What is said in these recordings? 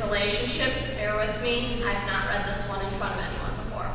relationship. Bear with me, I've not read this one in front of anyone before.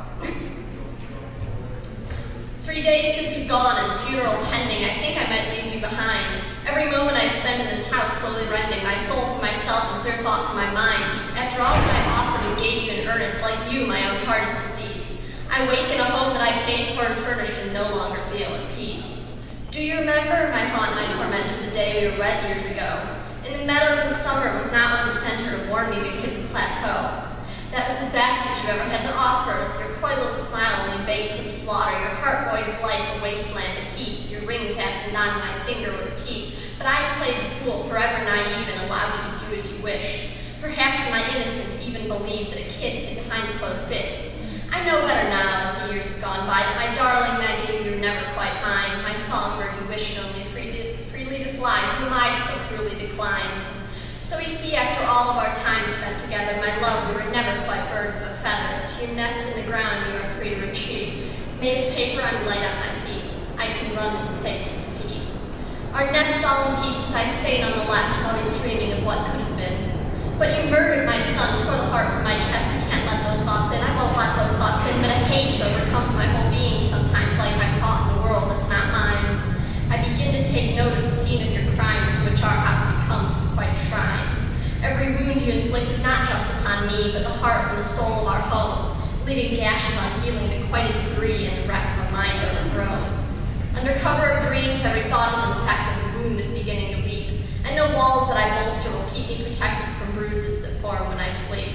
3 days since you've gone and funeral pending, I think I might leave you behind. Every moment I spend in this house slowly rending my soul from myself and clear thought from my mind. After all that I offered and gave you in earnest, like you, my own heart is deceased. I wake in a home that I paid for and furnished and no longer feel at peace. Do you remember my haunt, my torment of the day we were wed years ago? In the meadows of summer with not one to center to warn me we'd hit the plateau. That was the best that you ever had to offer, your coy little smile when you begged for the slaughter, your heart void of life, a wasteland of heat, your ring fastened on my finger with teeth. But I had played the fool, forever naive, and allowed you to do as you wished. Perhaps in my innocence even believed that a kiss hid behind a closed fist. I know better now, as the years have gone by, that my darling I gave you were never quite mine. My songbird you wished only freely to fly, who am I to so cruelly decline? So you see, after all of our time spent together, my love, we were never quite birds of a feather. To your nest in the ground you are free to retreat. Made of paper, I'm light on my feet. I can run in the face of defeat. Our nest all in pieces, I stay nonetheless, always dreaming of what could have been. But you murdered my son, tore the heart from my chest. I can't let those thoughts in. I won't let those thoughts in, but a haze overcomes my whole being sometimes, like I'm caught in a world that's not mine. I begin to take note of the scene of your crimes, to which our house becomes quite a shrine. Every wound you inflicted, not just upon me, but the heart and the soul of our home, leaving gashes unhealing to quite a degree in the wreck of a mind overgrown. Under cover of dreams, every thought is infected, the wound is beginning to weep, and no walls that I bolster will keep me protected from bruises that form when I sleep.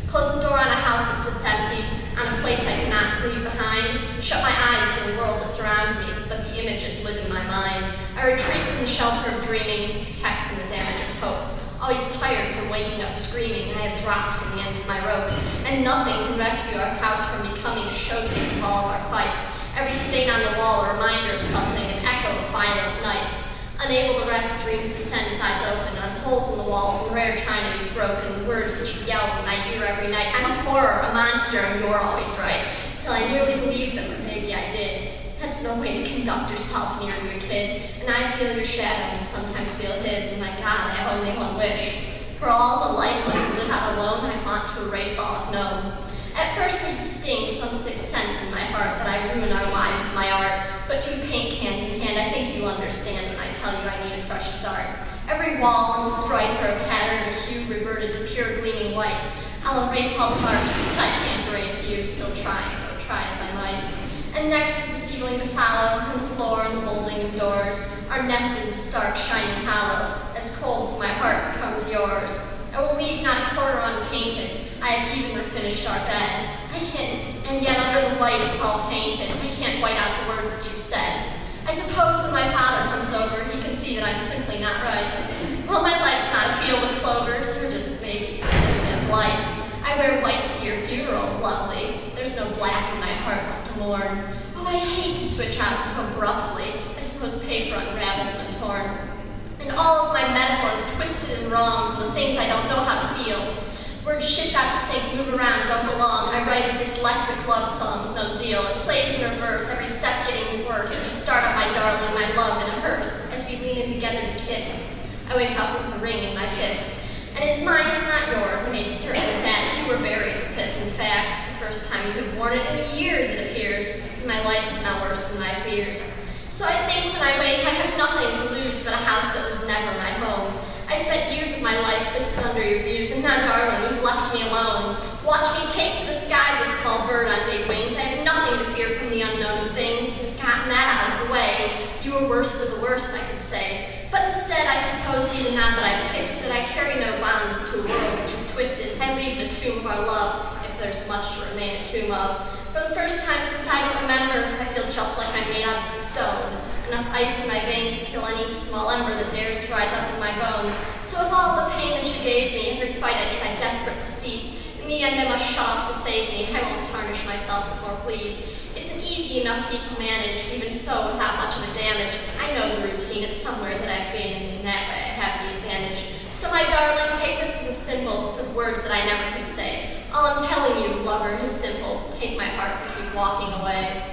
Close the door on a house that sits empty, on a place I cannot leave behind. Shut my eyes from the world that surrounds me, but the images live in my mind. I retreat from the shelter of dreaming to protect from the damage of hope. Always tired from waking up screaming, I have dropped from the end of my rope, and nothing can rescue our house from becoming a showcase of all of our fights. Every stain on the wall a reminder of something, an echo of violent nights. Unable to rest, dreams descend with eyes open, on holes in the walls and rare china you've broken, words that you yell in my ear every night. I'm a horror, a monster, and you're always right, till I nearly believed them, or maybe I did. That's no way to conduct yourself near you, a kid, and I feel your shadow and sometimes feel his, and my God, I have only one wish. For all the life left to live out alone, I want to erase all I've known. At first there's a sting, some sixth sense in my heart that I ruin our lives with my art, but two paint cans in hand, I think you'll understand when I tell you I need a fresh start. Every wall and stripe or a pattern or hue reverted to pure gleaming white. I'll erase all the marks, but I can't erase you, still trying, though try as I might. And next is the ceiling to follow, and the floor and the molding of doors. Our nest is a stark, shining hollow, as cold as my heart becomes yours. I will leave not a corner unpainted. I have even refinished our bed. I can't, and yet under the white it's all tainted. I can't white out the words that you've said. I suppose when my father comes over, he can see that I'm simply not right. Well, my life's not a field of clovers, or just maybe for safety and light. I wear white to your funeral, lovely. There's no black in my heart left to mourn. Oh, I hate to switch out so abruptly. I suppose paper unravels when torn. And all of my metaphors twisted and wrong, the things I don't know how to feel. Words shift out of sync, move around, don't belong. I write a dyslexic love song with no zeal. It plays in reverse, every step getting worse. You start on my darling, my love in a hearse, as we lean in together to kiss. I wake up with a ring in my fist. And it's mine, it's not yours. I made certain of that you were buried with it. In fact, the first time you had worn it in years, it appears. And my life is now worse than my fears. So I think when I wake, I have nothing to lose but a house that was never my home. I spent years of my life twisted under your views, and now, darling, you've left me alone. Watch me take to the sky this small bird on big wings. I have nothing to fear from the unknown of things. You've gotten that out of the way. You were worst of the worst, I could say. But instead, I suppose, even now that I've fixed it, I carry no bonds to a world which you've twisted. I leave the tomb of our love, if there's much to remain a tomb of. For the first time since I don't remember, I feel just like I'm made out of stone. Enough ice in my veins to kill any small ember that dares to rise up in my bone. So with all the pain that you gave me, every fight I tried desperate to cease, in the end I must shut off to save me. I won't tarnish myself with more pleas. It's an easy enough feat to manage, even so without much of a damage. I know the routine, it's somewhere that I've been, and in that way I have the advantage. So my darling, take this as a symbol for the words that I never could say. All I'm telling you, lover, is simple. Take my heart and keep walking away.